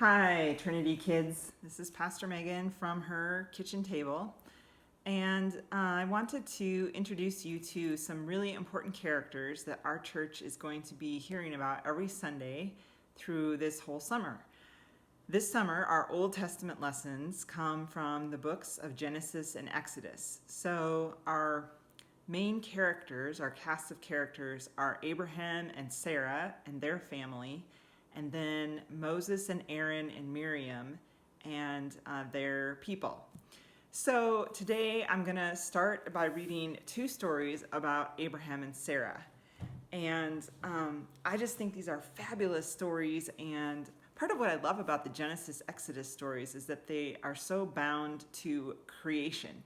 Hi, Trinity kids. This is Pastor Megan from her kitchen table. And I wanted to introduce you to some really important characters that our church is going to be hearing about every Sunday through this whole summer. This summer, our Old Testament lessons come from the books of Genesis and Exodus. So our main characters, our cast of characters, are Abraham and Sarah and their family, and then Moses and Aaron and Miriam and their people. So today I'm going to start by reading two stories about Abraham and Sarah. And I just think these are fabulous stories, and part of what I love about the Genesis Exodus stories is that they are so bound to creation,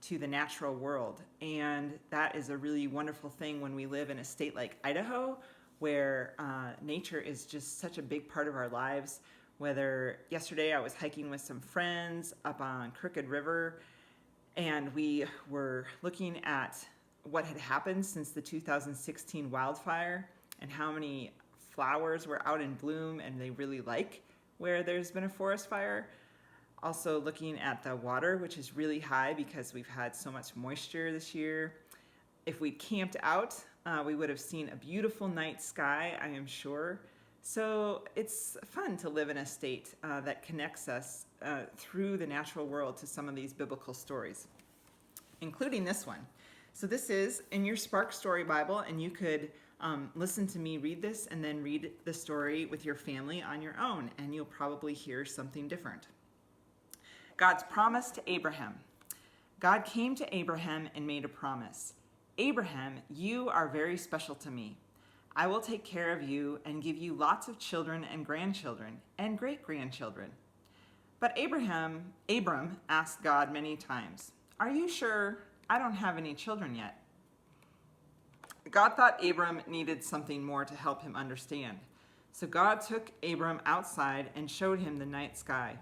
to the natural world. And that is a really wonderful thing when we live in a state like Idaho, where nature is just such a big part of our lives. Whether yesterday I was hiking with some friends up on Crooked River, and we were looking at what had happened since the 2016 wildfire and how many flowers were out in bloom and they really like where there's been a forest fire. Also looking at the water, which is really high because we've had so much moisture this year. If we camped out, we would have seen a beautiful night sky, I am sure. So it's fun to live in a state that connects us through the natural world to some of these biblical stories, including this one. So this is in your Spark Story Bible, and you could listen to me read this and then read the story with your family on your own, and you'll probably hear something different. God's promise to Abraham. God came to Abraham and made a promise. Abraham, you are very special to me. I will take care of you and give you lots of children and grandchildren and great-grandchildren. But Abram asked God many times, "Are you sure? I don't have any children yet." God thought Abram needed something more to help him understand. So God took Abram outside and showed him the night sky.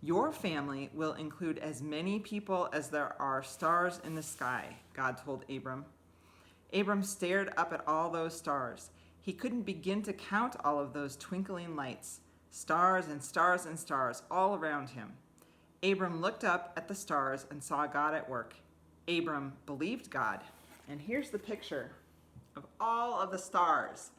"Your family will include as many people as there are stars in the sky," God told Abram. Abram stared up at all those stars. He couldn't begin to count all of those twinkling lights, stars and stars and stars all around him. Abram looked up at the stars and saw God at work. Abram believed God. And here's the picture of all of the stars.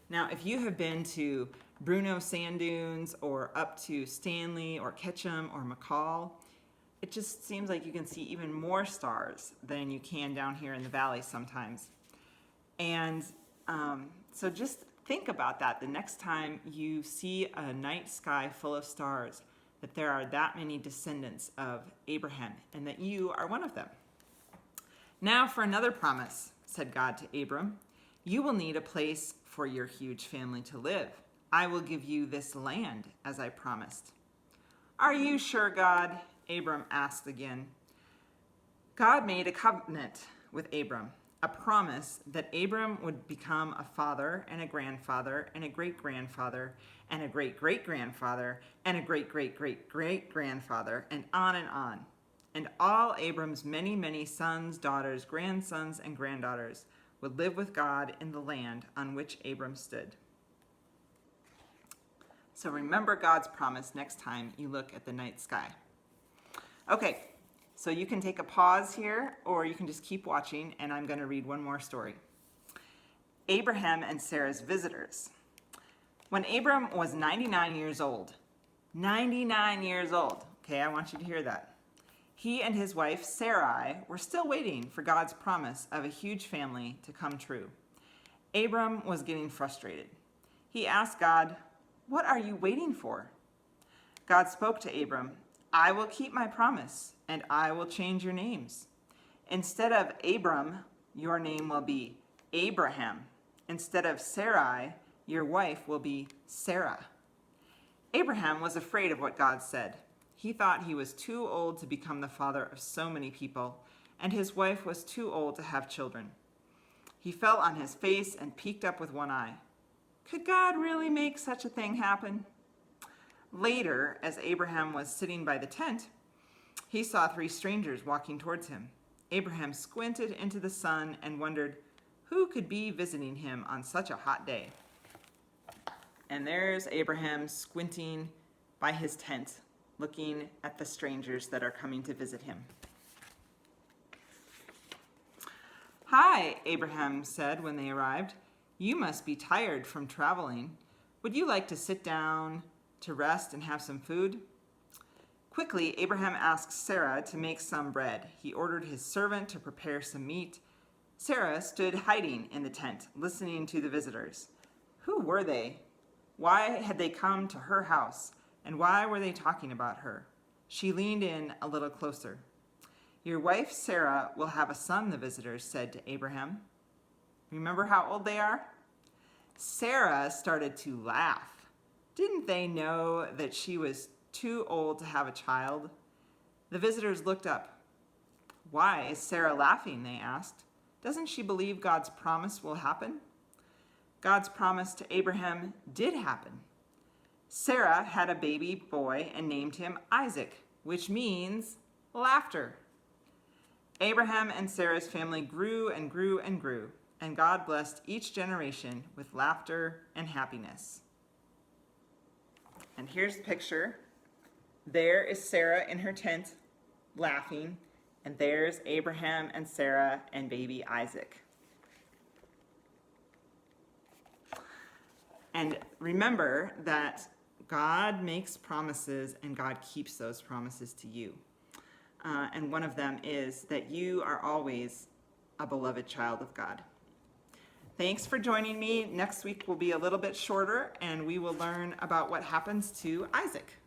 Now, if you have been to Bruno Sand Dunes or up to Stanley or Ketchum or McCall, it just seems like you can see even more stars than you can down here in the valley sometimes. And so just think about that the next time you see a night sky full of stars, that there are that many descendants of Abraham and that you are one of them. "Now for another promise," said God to Abram. "You will need a place for your huge family to live. I will give you this land as I promised." "Are you sure, God?" Abram asked again. God made a covenant with Abram, a promise that Abram would become a father and a grandfather and a great-grandfather and a great-great-grandfather and a great-great-great-great-grandfather, and on and on. And all Abram's many, many sons, daughters, grandsons, and granddaughters would live with God in the land on which Abram stood. So remember God's promise next time you look at the night sky. Okay, so you can take a pause here, or you can just keep watching, and I'm going to read one more story. Abraham and Sarah's visitors. When Abram was 99 years old, 99 years old, okay, I want you to hear that. He and his wife Sarai were still waiting for God's promise of a huge family to come true. Abram was getting frustrated. He asked God, "What are you waiting for?" God spoke to Abram, "I will keep my promise, and I will change your names. Instead of Abram, your name will be Abraham. Instead of Sarai, your wife will be Sarah." Abraham was afraid of what God said. He thought he was too old to become the father of so many people, and his wife was too old to have children. He fell on his face and peeked up with one eye. Could God really make such a thing happen? Later, as Abraham was sitting by the tent, he saw three strangers walking towards him. Abraham squinted into the sun and wondered who could be visiting him on such a hot day. And there's Abraham squinting by his tent, looking at the strangers that are coming to visit him. "Hi," Abraham said when they arrived. "You must be tired from traveling. Would you like to sit down to rest and have some food?" Quickly, Abraham asked Sarah to make some bread. He ordered his servant to prepare some meat. Sarah stood hiding in the tent, listening to the visitors. Who were they? Why had they come to her house? And why were they talking about her? She leaned in a little closer. "Your wife Sarah will have a son," the visitors said to Abraham. "Remember how old they are?" Sarah started to laugh. Didn't they know that she was too old to have a child? The visitors looked up. "Why is Sarah laughing?" they asked. "Doesn't she believe God's promise will happen?" God's promise to Abraham did happen. Sarah had a baby boy and named him Isaac, which means laughter. Abraham and Sarah's family grew and grew and grew, and God blessed each generation with laughter and happiness. And here's the picture. There is Sarah in her tent, laughing, and there's Abraham and Sarah and baby Isaac. And remember that God makes promises and God keeps those promises to you. And one of them is that you are always a beloved child of God. Thanks for joining me. Next week will be a little bit shorter, and we will learn about what happens to Isaac.